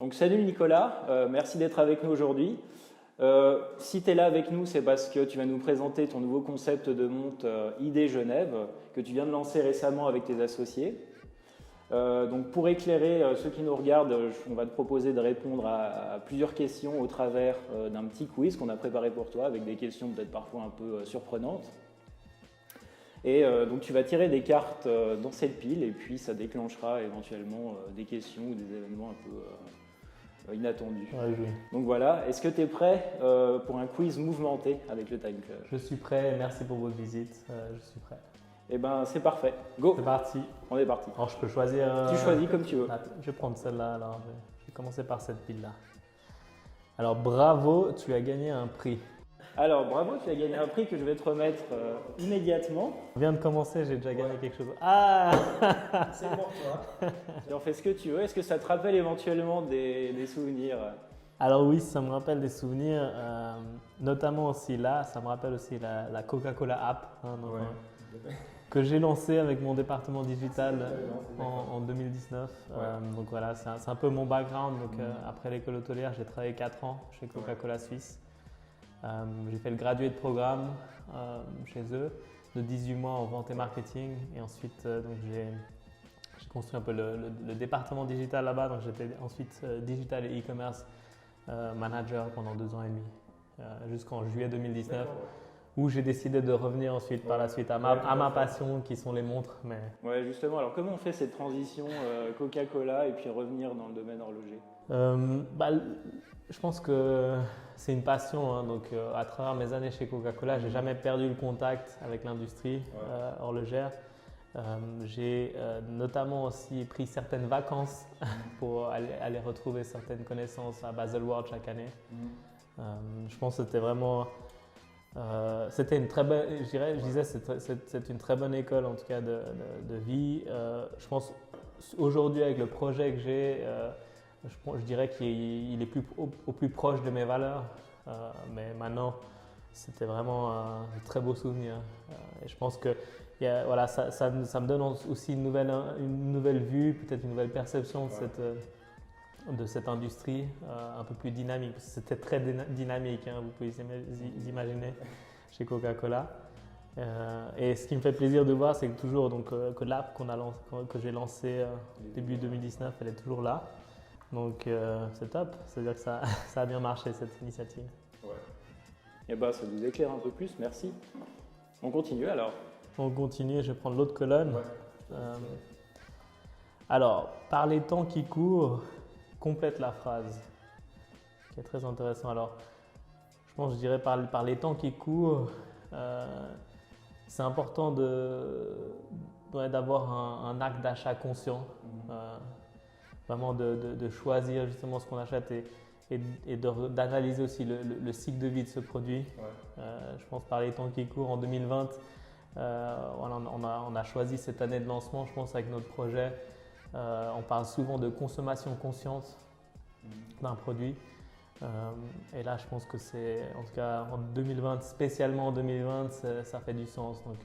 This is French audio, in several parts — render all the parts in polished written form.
Donc salut Nicolas, merci d'être avec nous aujourd'hui. Si tu es là avec nous, c'est parce que tu vas nous présenter ton nouveau concept de monte ID Genève que tu viens de lancer récemment avec tes associés. Donc pour éclairer ceux qui nous regardent, on va te proposer de répondre à plusieurs questions au travers d'un petit quiz qu'on a préparé pour toi avec des questions peut-être parfois un peu surprenantes. Et donc tu vas tirer des cartes dans cette pile et puis ça déclenchera éventuellement des questions ou des événements un peu inattendus. Ouais, oui. Donc voilà, est-ce que tu es prêt pour un quiz mouvementé avec le Time Club? Je suis prêt, merci pour votre visite, je suis prêt. Eh ben c'est parfait, go! C'est parti. On est parti. Alors je peux choisir… Tu choisis comme tu veux. Je vais prendre celle-là, alors je vais commencer par cette pile-là. Alors bravo, tu as gagné un prix. Alors bravo, tu as gagné un prix que je vais te remettre immédiatement. On vient de commencer, j'ai déjà gagné quelque chose. Ah! C'est pour toi. Tu en fais ce que tu veux. Est-ce que ça te rappelle éventuellement des souvenirs? Alors oui, ça me rappelle des souvenirs, notamment aussi là, ça me rappelle aussi la Coca-Cola App, que j'ai lancé avec mon département digital en 2019. Donc voilà, c'est un peu mon background. Donc, après l'école hôtelière, j'ai travaillé 4 ans chez Coca-Cola Suisse. J'ai fait le graduate programme chez eux de 18 mois en vente et marketing. Et ensuite, donc j'ai construit un peu le département digital là-bas. Donc j'étais ensuite digital et e-commerce manager pendant 2 ans et demi, jusqu'en juillet 2019. Où j'ai décidé de revenir ensuite par la suite à ma passion qui sont les montres. Mais… Ouais, justement. Alors comment on fait cette transition Coca-Cola et puis revenir dans le domaine horloger? Je pense que c'est une passion. Hein, donc à travers mes années chez Coca-Cola, j'ai jamais perdu le contact avec l'industrie horlogère. J'ai notamment aussi pris certaines vacances pour aller retrouver certaines connaissances à Baselworld chaque année. Je pense que c'était vraiment… c'était une très bonne, je disais, c'est une très bonne école en tout cas de vie. Je pense aujourd'hui avec le projet que j'ai, je dirais qu'il est au plus proche de mes valeurs. Mais maintenant, c'était vraiment un très beau souvenir. Et je pense que voilà, ça me donne aussi une nouvelle vue, peut-être une nouvelle perception de cette industrie un peu plus dynamique. C'était très dynamique, hein, vous pouvez imaginer, chez Coca-Cola. Et ce qui me fait plaisir de voir, c'est que toujours que l'app que j'ai lancée début 2019, elle est toujours là. Donc c'est top, c'est-à-dire que ça a bien marché cette initiative. Ouais. Et bah ça nous éclaire un peu plus, merci. On continue alors. On continue, je vais prendre l'autre colonne. Alors, par les temps qui courent, complète la phrase, qui est très intéressant. Alors, je dirais par les temps qui courent, c'est important d'avoir un acte d'achat conscient, vraiment de choisir justement ce qu'on achète et d'analyser aussi le cycle de vie de ce produit. Je pense par les temps qui courent, en 2020, on a choisi cette année de lancement, je pense, avec notre projet. On parle souvent de consommation consciente d'un produit. Et là, je pense que c'est, en tout cas en 2020, spécialement en 2020, ça fait du sens. Donc,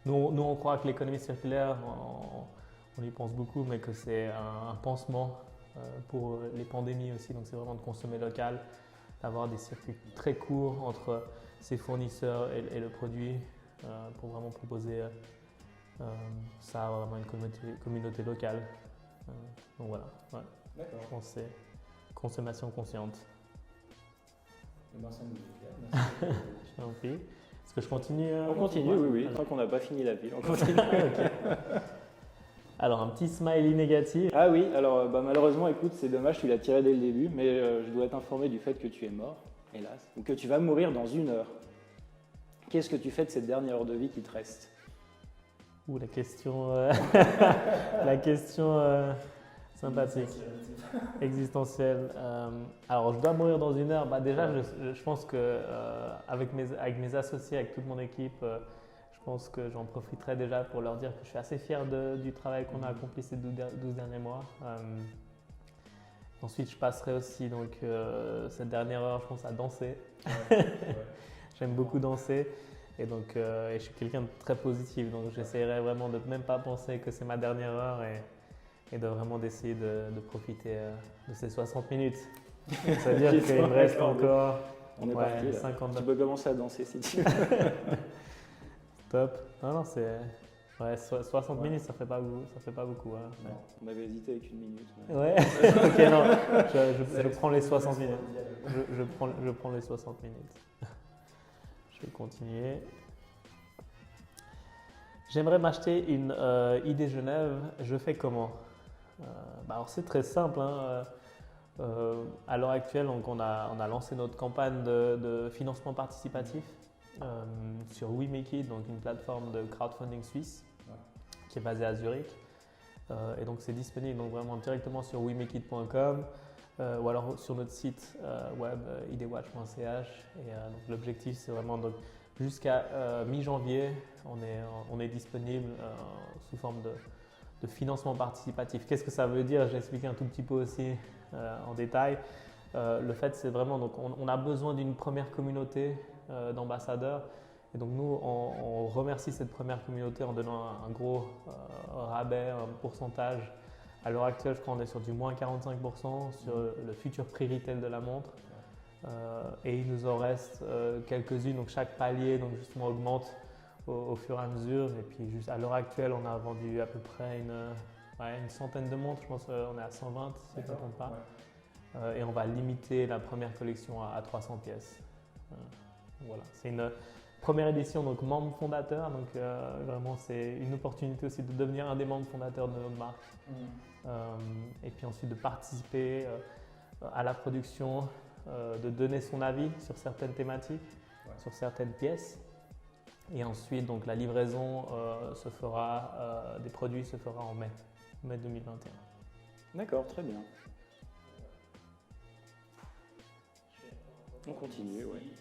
nous, on croit que l'économie circulaire, on y pense beaucoup, mais que c'est un pansement pour les pandémies aussi. Donc, c'est vraiment de consommer local, d'avoir des circuits très courts entre ses fournisseurs et le produit pour vraiment proposer ça vraiment une communauté locale. Donc voilà, ouais. Je pense que c'est consommation consciente. Eh ben, ça nous est clair. Merci. Je t'en prie. Est-ce que je continue? On continue, oui. Tant qu'on n'a pas fini la pile, on continue. Okay. Alors, un petit smiley négatif. Ah oui, alors malheureusement, écoute, c'est dommage, tu l'as tiré dès le début, mais je dois t'informer du fait que tu es mort, hélas, ou que tu vas mourir dans 1 heure. Qu'est-ce que tu fais de cette dernière heure de vie qui te reste? La question, la question sympathique, existentielle. Alors, je dois mourir dans 1 heure. Déjà, je pense que avec mes associés, avec toute mon équipe, je pense que j'en profiterai déjà pour leur dire que je suis assez fier du travail qu'on a accompli ces 12 derniers mois. Ensuite, je passerai aussi cette dernière heure, je pense, à danser. J'aime beaucoup danser. Et donc, je suis quelqu'un de très positif, donc j'essaierai vraiment de ne même pas penser que c'est ma dernière heure et de vraiment d'essayer de profiter de ces 60 minutes. C'est-à-dire qu'il me reste encore on est parti, 59. Tu peux commencer à danser si tu veux. Top. Non, c'est... Ouais, 60 minutes, ça fait pas beaucoup. Hein. Non, on avait hésité avec 1 minute. Mais... Ouais, ok, non, je prends les 60 minutes. Je prends les 60 minutes. Je vais continuer. J'aimerais m'acheter une ID Genève, je fais comment? Alors c'est très simple. Hein. À l'heure actuelle, donc on a lancé notre campagne de financement participatif sur WeMakeIt, donc une plateforme de crowdfunding suisse qui est basée à Zurich. Et donc c'est disponible donc vraiment directement sur wemakeit.com ou alors sur notre site web idwatch.ch. Et donc l'objectif c'est vraiment donc jusqu'à mi-janvier, on est disponible sous forme de financement participatif. Qu'est-ce que ça veut dire? J'ai expliqué un tout petit peu aussi en détail. Le fait c'est vraiment donc on a besoin d'une première communauté d'ambassadeurs. Et donc nous, on remercie cette première communauté en donnant un gros rabais, un pourcentage. À l'heure actuelle, je crois qu'on est sur du moins 45% sur le futur prix retail de la montre. Et il nous en reste quelques-unes, donc chaque palier donc justement augmente au fur et à mesure. Et puis juste à l'heure actuelle, on a vendu à peu près une centaine de montres, je pense qu'on est à 120 si je ne me trompe pas. Et on va limiter la première collection à 300 pièces. Voilà, c'est une première édition, donc membre fondateur, donc vraiment c'est une opportunité aussi de devenir un des membres fondateurs de notre marque. Et puis ensuite de participer à la production, de donner son avis sur certaines thématiques, sur certaines pièces. Et ensuite donc la livraison des produits se fera en mai 2021. D'accord, très bien. On continue, oui.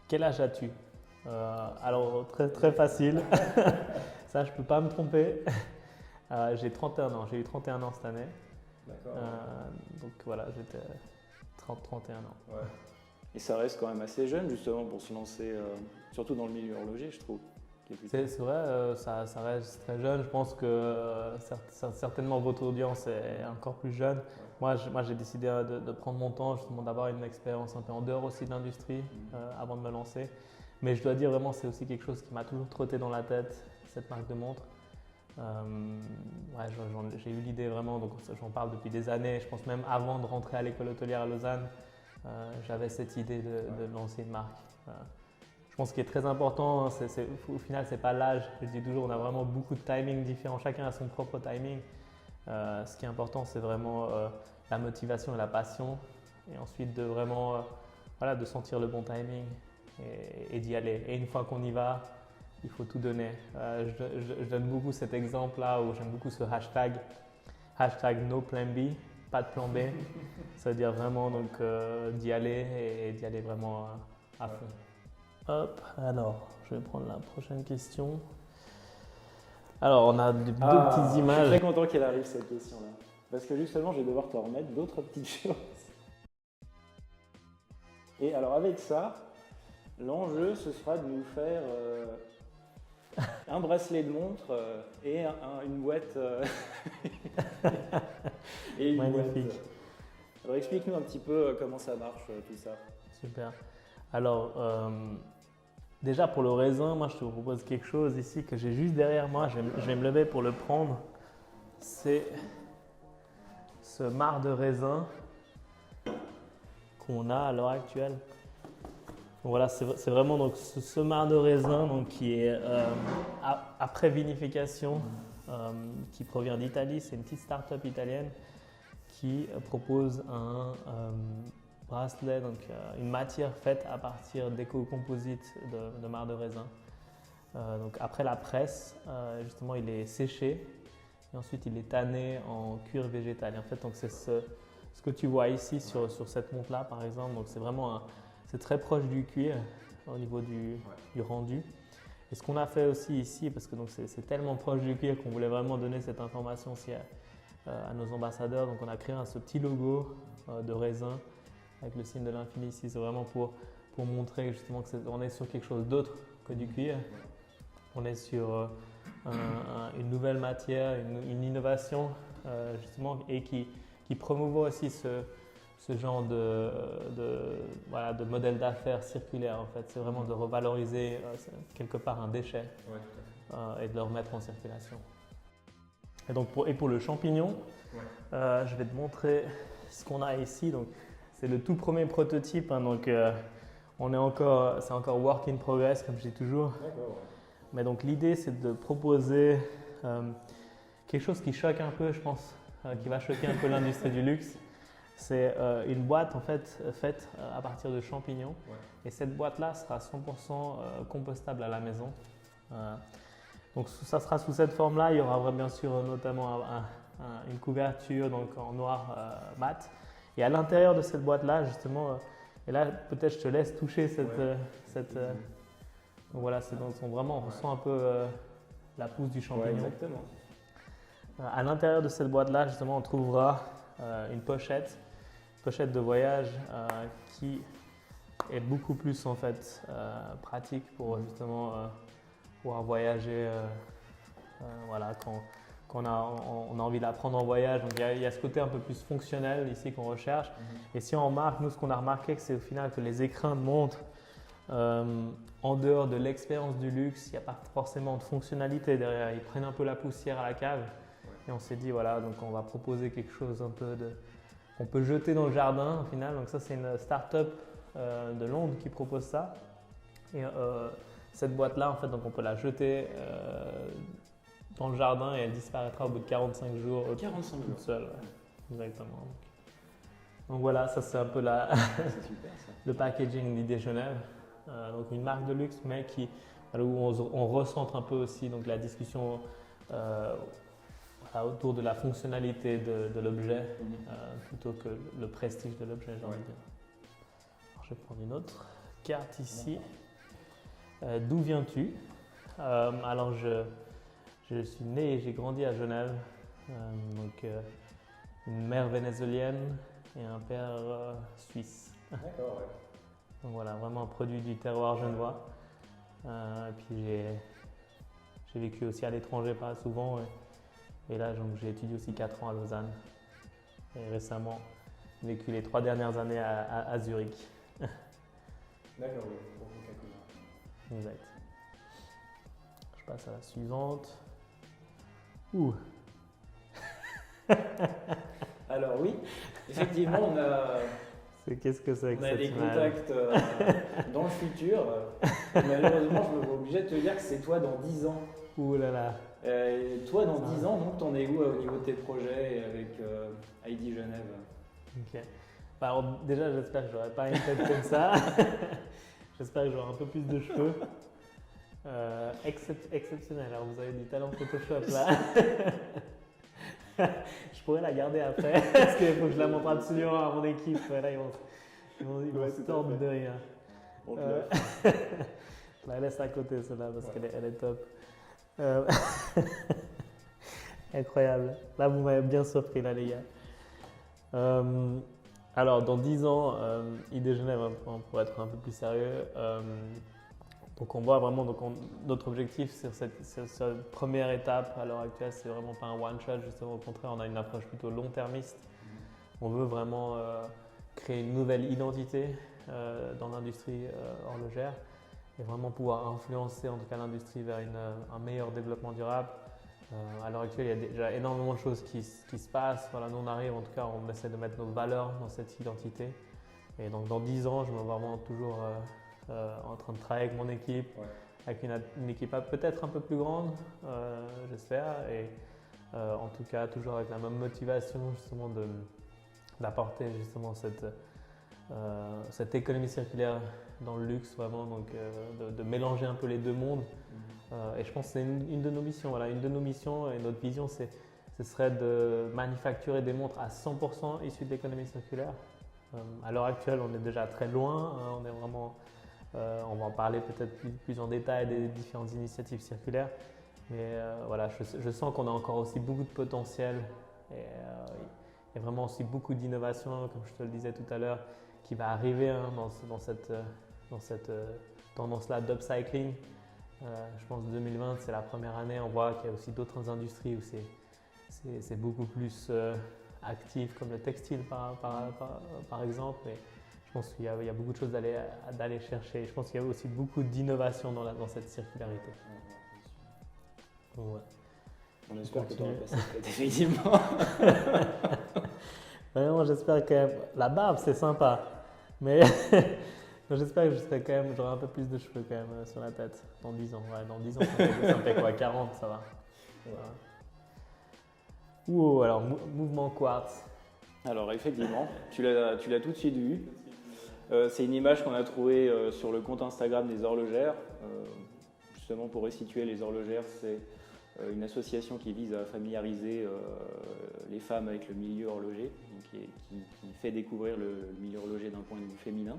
Quel âge as-tu? Alors, très facile. Ça, je ne peux pas me tromper. J'ai 31 ans. J'ai eu 31 ans cette année. D'accord. Donc voilà, j'étais 31 ans. Ouais. Et ça reste quand même assez jeune, justement, pour se lancer, surtout dans le milieu horloger, je trouve. C'est vrai, ça reste très jeune. Je pense que certainement votre audience est encore plus jeune. Ouais. Moi, j'ai décidé de prendre mon temps, justement, d'avoir une expérience un peu en dehors aussi de l'industrie avant de me lancer. Mais je dois dire vraiment, c'est aussi quelque chose qui m'a toujours trotté dans la tête, cette marque de montre. J'ai eu l'idée vraiment, donc j'en parle depuis des années. Je pense même avant de rentrer à l'école hôtelière à Lausanne, j'avais cette idée de lancer une marque. Je pense qu'il est très important, au final, ce n'est pas l'âge. Je dis toujours, on a vraiment beaucoup de timing différents. Chacun a son propre timing. Ce qui est important, c'est vraiment la motivation et la passion. Et ensuite, de vraiment de sentir le bon timing et d'y aller. Et une fois qu'on y va, il faut tout donner. Je donne beaucoup cet exemple-là où j'aime beaucoup ce hashtag #NoPlanB, pas de plan B. Ça veut dire vraiment d'y aller et d'y aller vraiment à fond. Hop, alors, je vais prendre la prochaine question. Alors, on a deux petites images. Je suis très content qu'elle arrive cette question-là. Parce que justement, je vais devoir te remettre d'autres petites choses. Et alors, avec ça, l'enjeu, ce sera de nous faire un bracelet de montre et une boîte. Et une magnifique. Boîte. Alors, explique-nous un petit peu comment ça marche, tout ça. Super. Alors, déjà pour le raisin, moi je te propose quelque chose ici que j'ai juste derrière moi. Je vais me lever pour le prendre. C'est ce marc de raisin qu'on a à l'heure actuelle. Donc voilà, c'est vraiment donc ce marc de raisin donc, qui est après vinification, qui provient d'Italie. C'est une petite start-up italienne qui propose un bracelet, donc une matière faite à partir d'éco-composites de marc de raisin. Donc après la presse, justement, il est séché et ensuite il est tanné en cuir végétal. Et en fait, donc c'est ce que tu vois ici sur cette montre-là, par exemple. Donc c'est vraiment c'est très proche du cuir au niveau du rendu. Et ce qu'on a fait aussi ici, parce que c'est tellement proche du cuir qu'on voulait vraiment donner cette information aussi à nos ambassadeurs. Donc on a créé ce petit logo de raisin avec le signe de l'infini ici. C'est vraiment pour montrer justement qu'on est sur quelque chose d'autre que du cuir. On est sur une nouvelle matière, une innovation justement, et qui promouvoit aussi ce genre voilà, de modèle d'affaires circulaire en fait. C'est vraiment de revaloriser quelque part un déchet et de le remettre en circulation. Et donc pour le champignon, je vais te montrer ce qu'on a ici. Donc c'est le tout premier prototype, hein, donc c'est encore work in progress comme je dis toujours. Mais donc l'idée c'est de proposer quelque chose qui choque un peu, je pense, qui va choquer un peu l'industrie du luxe. C'est une boîte en fait faite à partir de champignons. Et cette boîte-là sera 100% compostable à la maison. Donc ça sera sous cette forme-là. Il y aura bien sûr notamment une couverture donc en noir mat. Et à l'intérieur de cette boîte-là, justement, et là peut-être je te laisse toucher cette donc voilà, vraiment on ressent un peu la pousse du champignon. Ouais, exactement. À l'intérieur de cette boîte-là, justement, on trouvera une pochette de voyage qui est beaucoup plus en fait pratique pour justement pouvoir voyager voilà, quand on a envie de la prendre en voyage. Donc il y a ce côté un peu plus fonctionnel ici qu'on recherche. Et si on remarque, nous ce qu'on a remarqué, c'est au final que les écrins montrent en dehors de l'expérience du luxe, il n'y a pas forcément de fonctionnalité derrière. Ils prennent un peu la poussière à la cave. Et on s'est dit, voilà, donc on va proposer quelque chose un peu qu'on peut jeter dans le jardin au final. Donc ça, c'est une start-up de Londres qui propose ça. Et cette boîte-là, en fait, donc on peut la jeter dans le jardin et elle disparaîtra au bout de 45 jours. 45 jours. Toute seule, exactement. Donc voilà, ça c'est un peu c'est super, ça. le packaging d'Idée Genève. Donc une marque de luxe, mais où on recentre un peu aussi donc, la discussion autour de la fonctionnalité de l'objet plutôt que le prestige de l'objet, j'ai envie de dire. Alors, je vais prendre une autre carte ici. D'où viens-tu? Alors je suis né et j'ai grandi à Genève, donc une mère vénézuélienne et un père suisse. D'accord, ouais. Donc voilà, vraiment un produit du terroir genevois. Et puis j'ai vécu aussi à l'étranger pas souvent. Et là, j'ai étudié aussi 4 ans à Lausanne. Et récemment, j'ai vécu les 3 dernières années à Zurich. D'accord, oui, pour Coca-Cola. Exact. Je passe à la suivante. Ouh. Alors oui, effectivement, on a Qu'est-ce que c'est que des cette image? contacts dans le futur. Malheureusement, je me vois obligé de te dire que c'est toi dans 10 ans. Ouh là là. Toi, dans 10 ans, donc, t'en es où au niveau de tes projets avec ID Genève? Ok. Bah, alors, déjà, j'espère que j'aurai pas une tête comme ça. J'espère que j'aurai un peu plus de cheveux. Exceptionnel. Alors, vous avez du talent Photoshop là. Je pourrais la garder après parce qu'il faut que je la montre absolument à mon équipe. Là, ils vont se tordre de rire. Je la laisse à côté celle-là parce qu'elle est top. Incroyable. Là, vous m'avez bien surpris là, les gars. Alors, dans 10 ans, Idée Genève, pour être un peu plus sérieux, donc on voit vraiment notre objectif sur cette première étape à l'heure actuelle, c'est vraiment pas un one-shot, justement au contraire, on a une approche plutôt long-termiste. On veut vraiment créer une nouvelle identité dans l'industrie horlogère et vraiment pouvoir influencer en tout cas l'industrie vers un meilleur développement durable. À l'heure actuelle, il y a déjà énormément de choses qui se passent. Voilà, nous on arrive, en tout cas, on essaie de mettre nos valeurs dans cette identité. Et donc dans 10 ans, je me vois vraiment toujours en train de travailler avec mon équipe, avec une équipe peut-être un peu plus grande, j'espère, et en tout cas toujours avec la même motivation justement d'apporter justement cette économie circulaire dans le luxe, vraiment, donc de mélanger un peu les deux mondes. Et je pense que c'est une de nos missions. Voilà, une de nos missions et notre vision, ce serait de manufacturer des montres à 100% issues de l'économie circulaire. À l'heure actuelle, on est déjà très loin. On est vraiment, on va en parler peut-être plus en détail des différentes initiatives circulaires. Mais voilà, je sens qu'on a encore aussi beaucoup de potentiel et il y a vraiment aussi beaucoup d'innovation, comme je te le disais tout à l'heure, qui va arriver dans cette tendance-là d'upcycling. Je pense que 2020, c'est la première année. On voit qu'il y a aussi d'autres industries où c'est beaucoup plus actif, comme le textile par exemple. Et je pense qu'il y a beaucoup de choses d'aller chercher. Je pense qu'il y a aussi beaucoup d'innovation dans cette circularité. Donc, ouais. On espère que tu auras passé cette effectivement. Vraiment, j'espère que la barbe, c'est sympa. Mais j'espère que j'aurai un peu plus de cheveux quand même sur la tête dans 10 ans. Ouais, dans 10 ans, ça me fait quoi? 40, ça va. Voilà. Ouh, alors, mouvement quartz. Alors, effectivement, tu l'as tout de suite vu. C'est une image qu'on a trouvée sur le compte Instagram des horlogères. Justement, pour resituer, les horlogères, c'est une association qui vise à familiariser les femmes avec le milieu horloger, qui fait découvrir le milieu horloger d'un point de vue féminin.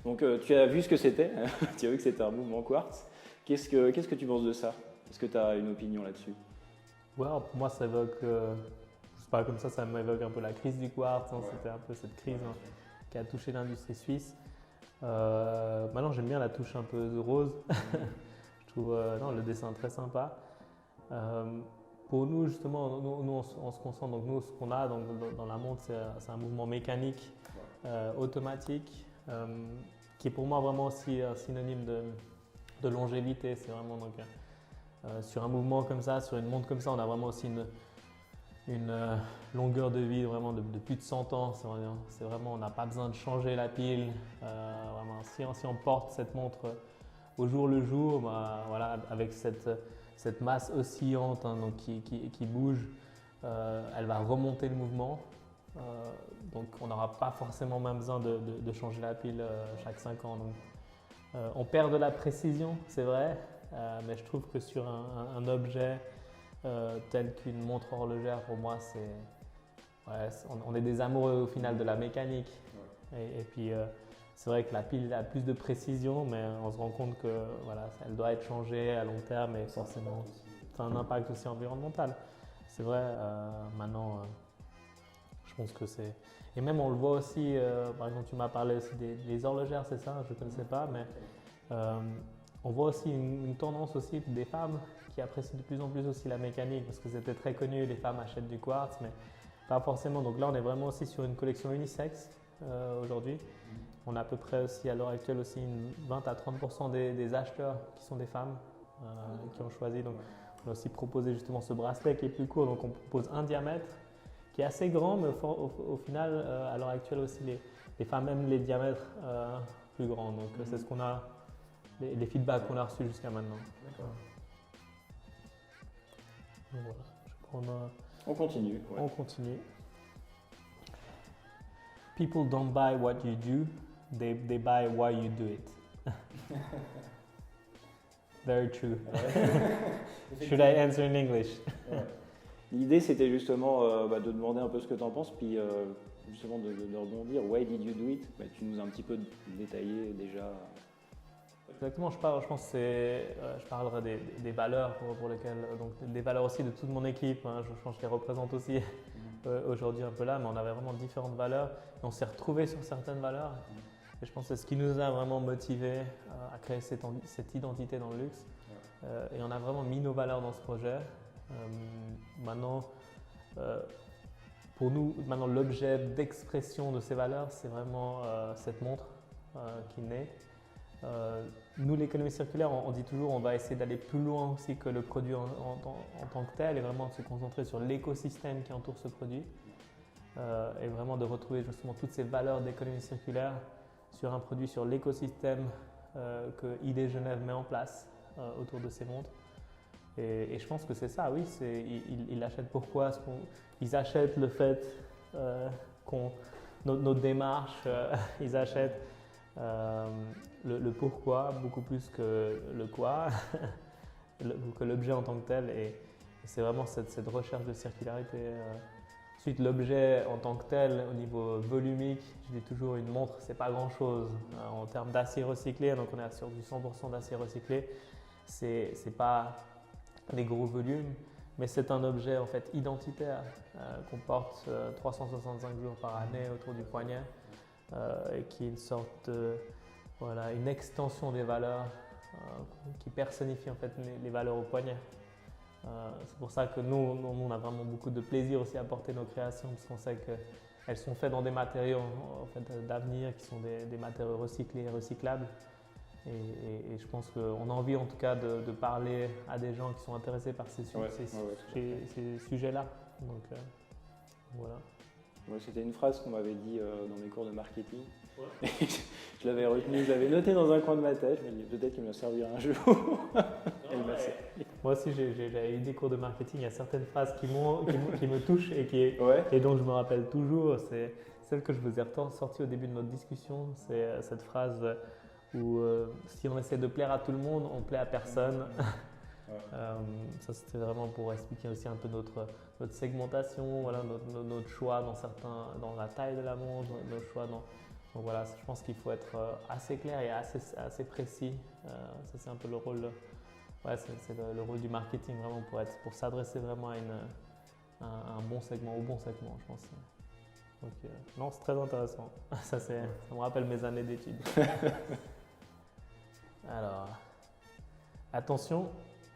Donc tu as vu ce que c'était, tu as vu que c'était un mouvement quartz. Qu'est-ce que tu penses de ça? Est-ce que tu as une opinion là-dessus? Ouais, pour moi ça évoque, je sais pas, comme ça m'évoque un peu la crise du quartz, hein, ouais. C'était un peu cette crise qui a touché l'industrie suisse. Maintenant j'aime bien la touche un peu rose. Je trouve le dessin très sympa. Pour nous, justement, nous on se concentre, donc nous, ce qu'on a dans la montre, c'est un mouvement mécanique, automatique, qui est pour moi vraiment aussi un synonyme de longévité. C'est vraiment donc, sur un mouvement comme ça, sur une montre comme ça, on a vraiment aussi une longueur de vie vraiment de plus de 100 ans. C'est vraiment, on n'a pas besoin de changer la pile. Vraiment, si on porte cette montre au jour le jour, voilà, avec cette masse oscillante donc qui bouge, elle va remonter le mouvement. Donc on n'aura pas forcément même besoin de changer la pile chaque 5 ans. Donc, on perd de la précision, c'est vrai, mais je trouve que sur un objet tel qu'une montre horlogère, pour moi, on est des amoureux au final de la mécanique. Et puis c'est vrai que la pile a plus de précision, mais on se rend compte que voilà, elle doit être changée à long terme et forcément, ça a un impact aussi environnemental. C'est vrai, maintenant, je pense que c'est… Et même on le voit aussi, par exemple tu m'as parlé aussi des horlogères, c'est ça? Je ne connaissais pas, mais on voit aussi une tendance aussi des femmes qui apprécient de plus en plus aussi la mécanique, parce que c'était très connu, les femmes achètent du quartz, mais pas forcément. Donc là on est vraiment aussi sur une collection unisexe aujourd'hui. On a à peu près aussi à l'heure actuelle aussi 20 à 30% des acheteurs qui sont des femmes qui ont choisi. Donc on a aussi proposé justement ce bracelet qui est plus court. Donc on propose un diamètre qui est assez grand, mais au final à l'heure actuelle aussi les femmes aiment les diamètres plus grands. Donc c'est ce qu'on a, les feedbacks qu'on a reçus jusqu'à maintenant. D'accord. Donc voilà, je crois on continue. Ouais. On continue. People don't buy what you do. They buy why you do it. Very true. Should I answer in English? Ouais. L'idée, c'était justement de demander un peu ce que tu en penses, puis justement de rebondir. Why did you do it? Tu nous as un petit peu détaillé déjà. Exactement, je pense que je parlerai des valeurs pour lesquelles, donc des valeurs aussi de toute mon équipe. Hein, je pense que je les représente aussi aujourd'hui un peu là, mais on avait vraiment différentes valeurs. Et on s'est retrouvés sur certaines valeurs. Et je pense que c'est ce qui nous a vraiment motivés à créer cette identité dans le luxe. Et on a vraiment mis nos valeurs dans ce projet. Maintenant, pour nous, l'objet d'expression de ces valeurs, c'est vraiment cette montre qui naît. Nous, l'économie circulaire, on dit toujours on va essayer d'aller plus loin aussi que le produit en tant que tel et vraiment de se concentrer sur l'écosystème qui entoure ce produit et vraiment de retrouver justement toutes ces valeurs d'économie circulaire sur un produit, sur l'écosystème que ID Genève met en place autour de ces montres. Et je pense que c'est ça, oui, ils achètent pourquoi? Ils achètent le fait notre démarche, ils achètent le pourquoi beaucoup plus que le quoi, que l'objet en tant que tel. Et c'est vraiment cette recherche de circularité. Ensuite, l'objet en tant que tel, au niveau volumique, je dis toujours une montre, c'est pas grand chose. En termes d'acier recyclé, donc on est sur du 100% d'acier recyclé, c'est pas des gros volumes, mais c'est un objet en fait identitaire qu'on porte 365 jours par année autour du poignet et qui est une sorte une extension des valeurs qui personnifie en fait les valeurs au poignet. C'est pour ça que nous, on a vraiment beaucoup de plaisir aussi à porter nos créations, parce qu'on sait qu'elles sont faites dans des matériaux en fait, d'avenir, qui sont des matériaux recyclés et recyclables. Et je pense qu'on a envie en tout cas de parler à des gens qui sont intéressés par ces sujets-là. Donc voilà. Ouais, c'était une phrase qu'on m'avait dit dans mes cours de marketing. Ouais. Je l'avais retenue, je l'avais notée dans un coin de ma tête. Je me dis peut-être qu'il me servira un jour. Moi aussi, j'ai eu des cours de marketing. Il y a certaines phrases qui me touchent et dont je me rappelle toujours. C'est celle que je vous ai sortie au début de notre discussion. C'est cette phrase où si on essaie de plaire à tout le monde, on plaît à personne. Ça, c'était vraiment pour expliquer aussi un peu notre segmentation, voilà, notre choix dans la taille de la montre, notre choix donc voilà, je pense qu'il faut être assez clair et assez précis. Ça, c'est un peu le rôle, c'est le rôle du marketing vraiment pour s'adresser vraiment à un bon segment, au bon segment, je pense. Donc, non, c'est très intéressant. Ça me rappelle mes années d'études. Alors, attention.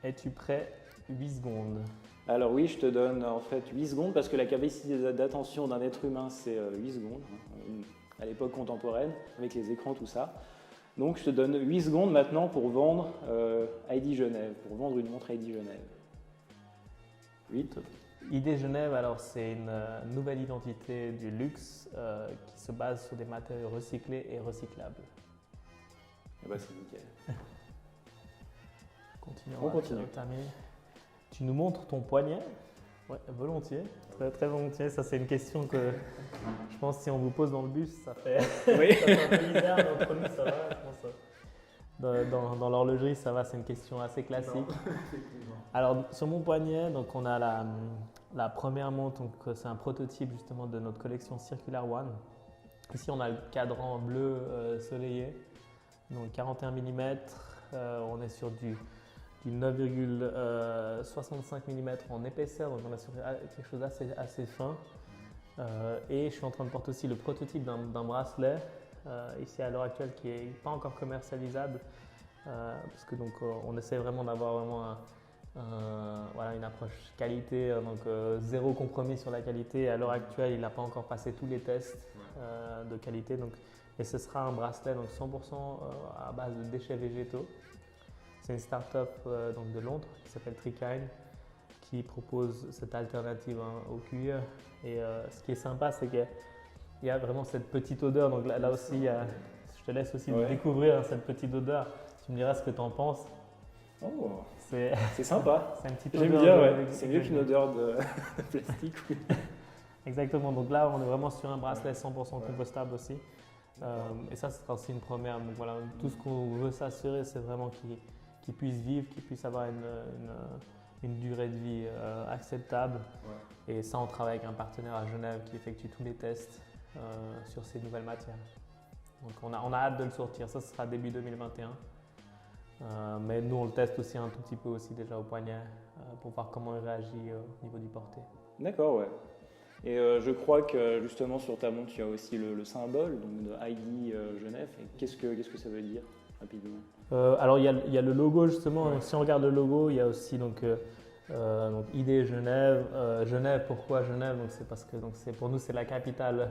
Es-tu prêt? 8 secondes. Alors oui, je te donne en fait 8 secondes parce que la capacité d'attention d'un être humain, c'est 8 secondes, à l'époque contemporaine, avec les écrans, tout ça. Donc je te donne 8 secondes maintenant pour vendre ID Genève, pour vendre une montre ID Genève. 8. ID Genève, alors c'est une nouvelle identité du luxe qui se base sur des matériaux recyclés et recyclables. Eh ben, c'est nickel. On continue. Tu nous montres ton poignet? Oui, volontiers, très, très volontiers. Ça, c'est une question que je pense si on vous pose dans le bus, ça fait, oui. ça fait un peu bizarre. Entre nous, ça va. Je pense, dans l'horlogerie, ça va. C'est une question assez classique. Alors, sur mon poignet, donc, on a la première montre. C'est un prototype justement de notre collection Circular One. Ici, on a le cadran bleu soleillé, donc 41 mm. On est sur du 9,65 mm en épaisseur, donc on a sur quelque chose assez fin. Et je suis en train de porter aussi le prototype d'un bracelet ici à l'heure actuelle qui n'est pas encore commercialisable parce que donc on essaie vraiment d'avoir une approche qualité, donc zéro compromis sur la qualité. Et à l'heure actuelle, il n'a pas encore passé tous les tests de qualité. Et ce sera un bracelet donc 100% à base de déchets végétaux. C'est une start-up de Londres qui s'appelle Trikine qui propose cette alternative au cuir. Et ce qui est sympa, c'est qu'il y a vraiment cette petite odeur. Donc là aussi, je te laisse aussi découvrir cette petite odeur. Tu me diras ce que tu en penses. Oh, c'est sympa. C'est un petit peu. J'aime bien, c'est mieux qu'une odeur de plastique. Oui. Exactement. Donc là, on est vraiment sur un bracelet 100% compostable aussi. Et ça, ce sera aussi une première. Donc voilà, tout ce qu'on veut s'assurer, c'est vraiment qu'il puisse vivre, qu'il puisse avoir une durée de vie acceptable. Ouais. Et ça, on travaille avec un partenaire à Genève qui effectue tous les tests sur ces nouvelles matières. Donc on a hâte de le sortir, ça ce sera début 2021. Mais nous, on le teste aussi un tout petit peu aussi déjà au poignet pour voir comment il réagit au niveau du porté. D'accord, ouais. Et je crois que justement sur ta montre, tu as aussi le symbole donc de ID Genève. Et qu'est-ce que ça veut dire rapidement? Alors il y a le logo justement. Donc, si on regarde le logo, il y a aussi donc ID Genève. Genève, pourquoi Genève? Donc c'est parce que pour nous c'est la capitale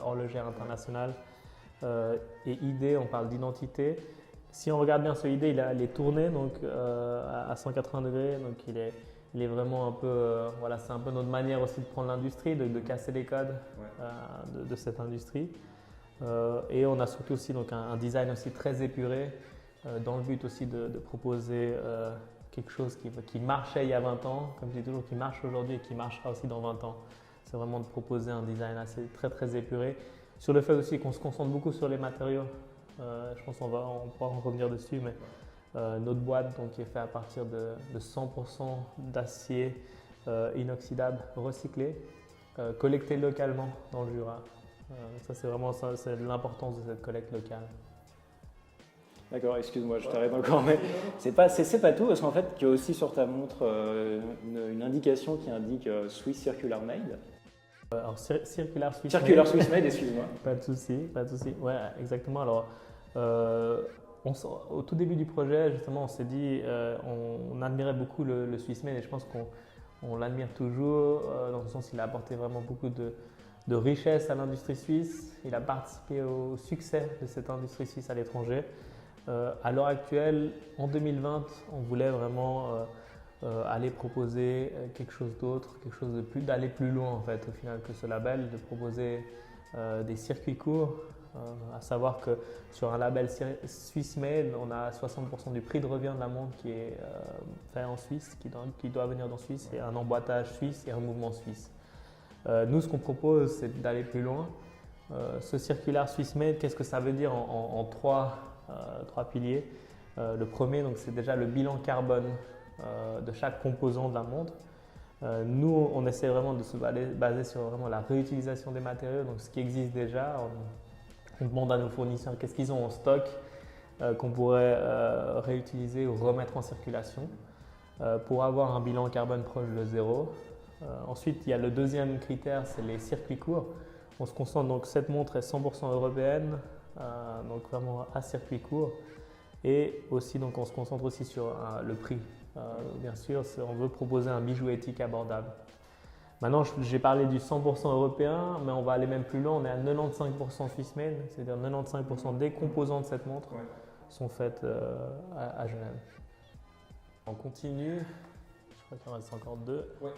horlogère internationale. Et ID, on parle d'identité. Si on regarde bien ce ID, il est tourné donc à 180 degrés. Donc il est vraiment un peu, c'est un peu notre manière aussi de prendre l'industrie, de casser les codes de cette industrie. Et on a surtout aussi donc un design aussi très épuré, dans le but aussi de proposer quelque chose qui marchait il y a 20 ans, comme je dis toujours, qui marche aujourd'hui et qui marchera aussi dans 20 ans. C'est vraiment de proposer un design très très épuré. Sur le fait aussi qu'on se concentre beaucoup sur les matériaux, je pense qu'on pourra en revenir dessus, mais notre boîte donc, est faite à partir de 100% d'acier inoxydable recyclé, collecté localement dans le Jura. Ça c'est vraiment c'est l'importance de cette collecte locale. D'accord, excuse-moi, je t'arrête encore, mais c'est pas tout parce qu'en fait, tu as aussi sur ta montre une indication qui indique Swiss Circular Made. Alors, Circular Swiss Made, excuse-moi. Pas de souci. Ouais, exactement. Alors, Au tout début du projet, justement, on s'est dit, on admirait beaucoup le Swissmade et je pense qu'on l'admire toujours, dans le sens qu'il a apporté vraiment beaucoup de richesse à l'industrie suisse. Il a participé au succès de cette industrie suisse à l'étranger. À l'heure actuelle, en 2020, on voulait vraiment aller proposer quelque chose d'autre, d'aller plus loin en fait au final que ce label, de proposer des circuits courts. À savoir que sur un label Swissmade, on a 60% du prix de revient de la montre qui est fait en Suisse, qui doit venir dans Suisse, et un emboîtage suisse et un mouvement suisse. Nous, ce qu'on propose, c'est d'aller plus loin. Ce circulaire Swissmade, qu'est-ce que ça veut dire en trois piliers? Le premier, donc, c'est déjà le bilan carbone de chaque composant de la montre. Nous, on essaie vraiment de se baser sur vraiment la réutilisation des matériaux, donc ce qui existe déjà. On demande à nos fournisseurs qu'est-ce qu'ils ont en stock qu'on pourrait réutiliser ou remettre en circulation pour avoir un bilan carbone proche de zéro. Ensuite, il y a le deuxième critère, c'est les circuits courts. On se concentre, donc cette montre est 100% européenne, donc vraiment à circuit court. Et aussi, donc, on se concentre aussi sur le prix. Bien sûr, on veut proposer un bijou éthique abordable. Maintenant, j'ai parlé du 100% européen, mais on va aller même plus loin. On est à 95% Swissmade, c'est-à-dire 95% des composants de cette montre sont faites à Genève. On continue, je crois qu'il en reste encore deux. Ouais.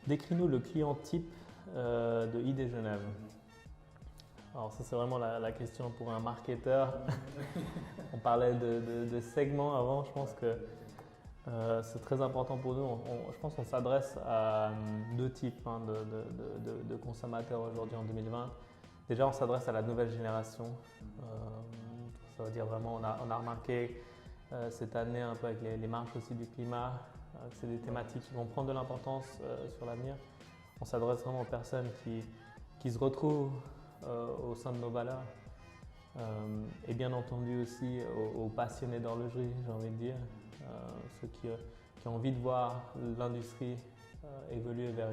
Décris-nous le client type de ID Genève. Alors ça, c'est vraiment la question pour un marketeur. On parlait de segments avant, je pense que c'est très important pour nous. Je pense qu'on s'adresse à deux types de consommateurs aujourd'hui en 2020. Déjà, on s'adresse à la nouvelle génération. Ça veut dire vraiment, on a remarqué cette année un peu avec les marches aussi du climat, que c'est des thématiques qui vont prendre de l'importance sur l'avenir. On s'adresse vraiment aux personnes qui se retrouvent au sein de nos valeurs. Et bien entendu aussi aux passionnés d'horlogerie, j'ai envie de dire. Ceux qui ont envie de voir l'industrie évoluer vers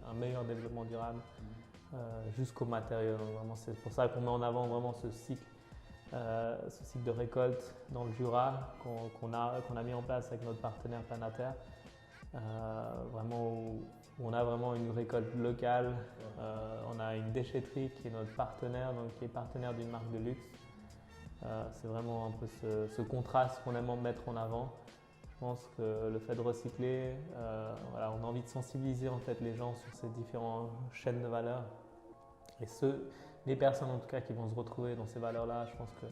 un meilleur développement durable jusqu'aux matériaux. Donc vraiment, c'est pour ça qu'on met en avant vraiment ce cycle de récolte dans le Jura qu'on a mis en place avec notre partenaire Panater. Vraiment où on a vraiment une récolte locale. On a une déchetterie qui est notre partenaire, donc qui est partenaire d'une marque de luxe. C'est vraiment un peu ce contraste qu'on aime mettre en avant. Je pense que le fait de recycler, on a envie de sensibiliser en fait les gens sur ces différentes chaînes de valeur. Et les personnes en tout cas qui vont se retrouver dans ces valeurs-là, je pense que,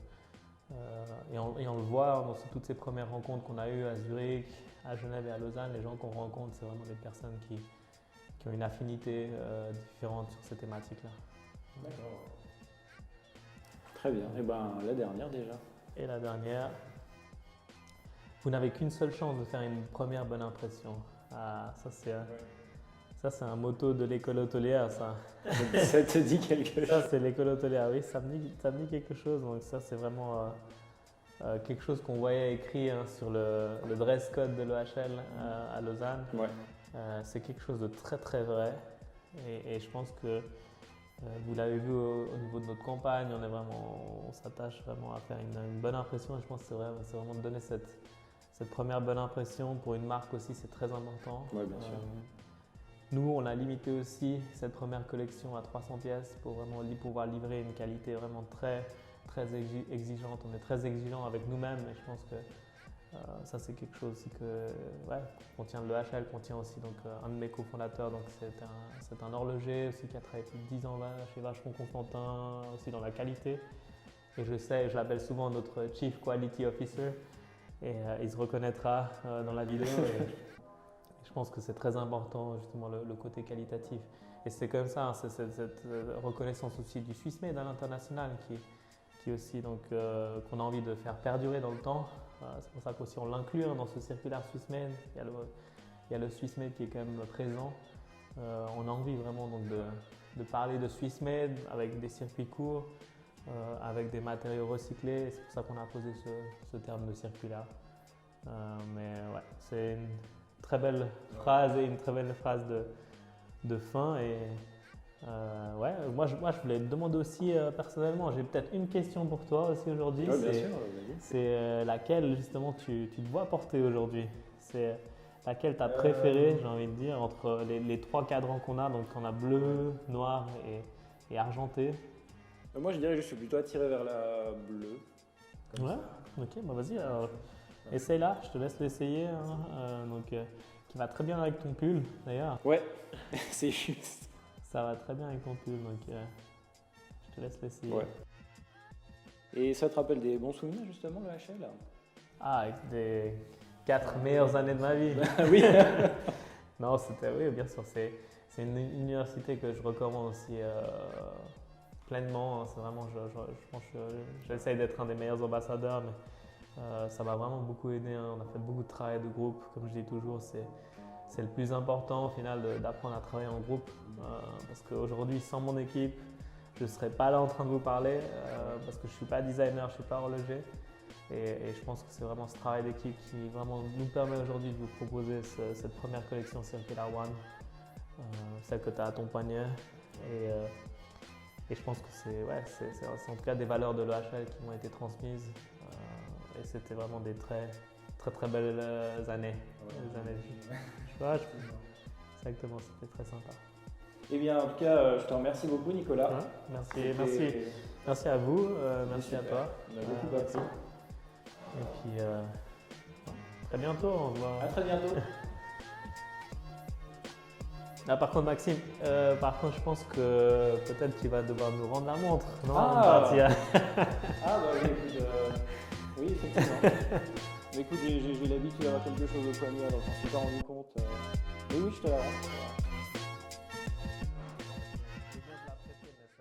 et on le voit dans toutes ces premières rencontres qu'on a eues à Zurich, à Genève et à Lausanne, les gens qu'on rencontre, c'est vraiment des personnes qui ont une affinité différente sur ces thématiques-là. D'accord. Très bien. Et la dernière déjà. Et la dernière, vous n'avez qu'une seule chance de faire une première bonne impression. Ah, ça c'est un motto de l'école hôtelière, ça. Ça te dit quelque chose? Ça c'est l'école hôtelière, oui, ça me dit quelque chose. Donc ça c'est vraiment quelque chose qu'on voyait écrit sur le dress code de l'EHL à Lausanne. Ouais. C'est quelque chose de très très vrai. Et je pense que vous l'avez vu au niveau de notre campagne, on s'attache vraiment à faire une bonne impression. Et je pense que c'est vraiment de donner cette première bonne impression. Pour une marque aussi, c'est très important. Ouais, bien sûr. Nous, on a limité aussi cette première collection à 300 pièces pour vraiment pouvoir livrer une qualité vraiment très, très exigeante. On est très exigeant avec nous-mêmes et je pense que ça, c'est quelque chose aussi qu'on tient de l'EHL, qu'on tient aussi donc, un de mes cofondateurs. Donc c'est un horloger aussi qui a travaillé plus de 10 ans chez Vacheron Constantin, aussi dans la qualité. Et je l'appelle souvent notre Chief Quality Officer et il se reconnaîtra dans la vidéo. Je pense que c'est très important justement le côté qualitatif. Et c'est comme ça, hein, c'est cette reconnaissance aussi du Swissmade à l'international qui aussi donc qu'on a envie de faire perdurer dans le temps. C'est pour ça qu'aussi on l'inclut dans ce circulaire Swissmade. Il y a le Swissmade qui est quand même présent. On a envie vraiment donc de parler de Swissmade avec des circuits courts, avec des matériaux recyclés. C'est pour ça qu'on a posé ce terme de circulaire. Mais ouais, c'est une très belle phrase et une très belle phrase de fin. Et je voulais te demander aussi personnellement, j'ai peut-être une question pour toi aussi aujourd'hui. Oui, bien sûr, vas-y. C'est laquelle justement tu te vois porter aujourd'hui? C'est laquelle tu as préférée, j'ai envie de dire, entre les trois cadrans qu'on a, donc on a bleu, noir et argenté. Moi, je dirais que je suis plutôt attiré vers la bleue. Comme Ouais, ça. ok, bah vas-y, alors essaye là, je te laisse l'essayer. Qui va très bien avec ton pull d'ailleurs. Ouais, c'est juste. Ça va très bien avec ton pull, donc je te laisse l'essayer. Ouais. Et ça te rappelle des bons souvenirs justement, le HL? Ah, avec des 4 meilleures années de ma vie. Oui. Non, oui, bien sûr, c'est une université que je recommande aussi pleinement. C'est vraiment, je pense que j'essaye d'être un des meilleurs ambassadeurs, mais ça m'a vraiment beaucoup aidé. On a fait beaucoup de travail de groupe, comme je dis toujours, c'est le plus important au final d'apprendre à travailler en groupe. Parce qu'aujourd'hui, sans mon équipe, je ne serais pas là en train de vous parler parce que je ne suis pas designer, je ne suis pas horloger. Et je pense que c'est vraiment ce travail d'équipe qui vraiment nous permet aujourd'hui de vous proposer cette première collection Circular One, celle que tu as à ton poignet. Et je pense que c'est en tout cas des valeurs de l'EHL qui m'ont été transmises. Et c'était vraiment des très belles années. Des années de vie. Exactement, c'était très sympa. Eh bien, en tout cas, je te remercie beaucoup, Nicolas. Ouais, merci à vous, merci à toi. On a beaucoup appris. Et puis, très bientôt, on se voit. À très bientôt. Ah, par contre, Maxime, je pense que peut-être tu vas devoir nous rendre la montre. Non, bah oui, écoute, oui, effectivement. Mais écoute, j'ai l'habitude d'avoir quelque chose au poignet, alors je m'en suis pas rendu compte. Mais oui, je te la rends.